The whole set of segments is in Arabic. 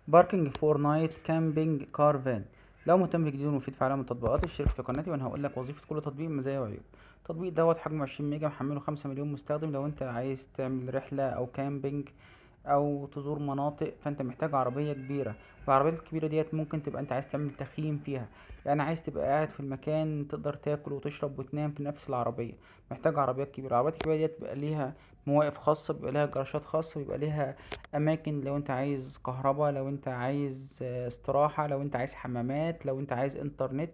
باركنج فور نايت كامبينج كارفان. لو مهتم بجديد ومفيد في عالم التطبيقات اشترك في قناتي وانا هقول لك وظيفة كل تطبيق، مزايا وعيوب. التطبيق دوت حجمه 20 ميجا، محمله 5 مليون مستخدم. لو انت عايز تعمل رحلة او كامبينج او تزور مناطق، فانت محتاج عربية كبيرة. والعربيات الكبيرة ديت ممكن تبقى انت عايز تعمل تخييم فيها، يعني عايز تبقى قاعد في المكان تقدر تاكل وتشرب وتنام في نفس العربية. محتاج عربيات كبيرة. العربيات الكبيرة ديت بيبقى ليها مواقف خاصة، بيبقى ليها جراشات خاصة، بيبقى ليها اماكن لو انت عايز كهرباء، لو انت عايز استراحة، لو انت عايز حمامات، لو انت عايز انترنت.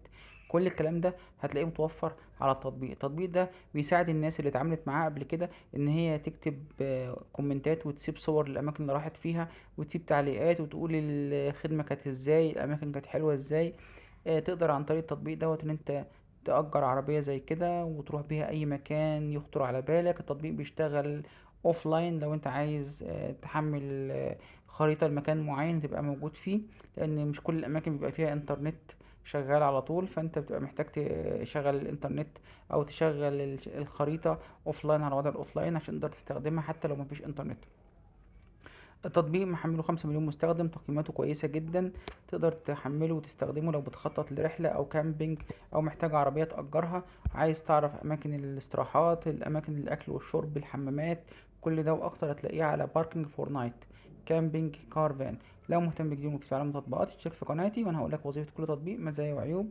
كل الكلام ده هتلاقيه متوفر على التطبيق. التطبيق ده بيساعد الناس اللي اتعاملت معاه قبل كده ان هي تكتب كومنتات وتسيب صور للاماكن اللي راحت فيها، وتسيب تعليقات وتقول الخدمة كانت ازاي، الاماكن كانت حلوة ازاي. تقدر عن طريق التطبيق دوت ان انت تأجر عربية زي كده وتروح بيها اي مكان يخطر على بالك. التطبيق بيشتغل اوفلاين، لو انت عايز تحمل خريطة لمكان معين تبقى موجود فيه، لان مش كل الاماكن بيبقى فيها انترنت شغال على طول، فانت بتبقى محتاج تشغل الانترنت او تشغل الخريطة اوفلاين على وضع الاوفلاين عشان تقدر تستخدمها حتى لو مفيش انترنت. التطبيق محمله 5 مليون مستخدم، تقييماته كويسة جدا. تقدر تحمله وتستخدمه لو بتخطط لرحلة أو كامبينج أو محتاج عربية تأجرها، عايز تعرف أماكن الاستراحات، الأماكن الأكل والشرب، الحمامات. كل ده وأكتر هتلاقيه على باركنج فور نايت كامبينج كارفان. لو مهتم بجديد وفي عالم التطبيقات اشترك في قناتي وأنا هقولك وظيفة كل تطبيق، مزايا وعيوب.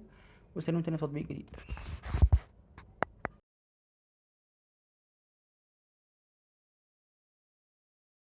وسلام تاني في تطبيق جديد.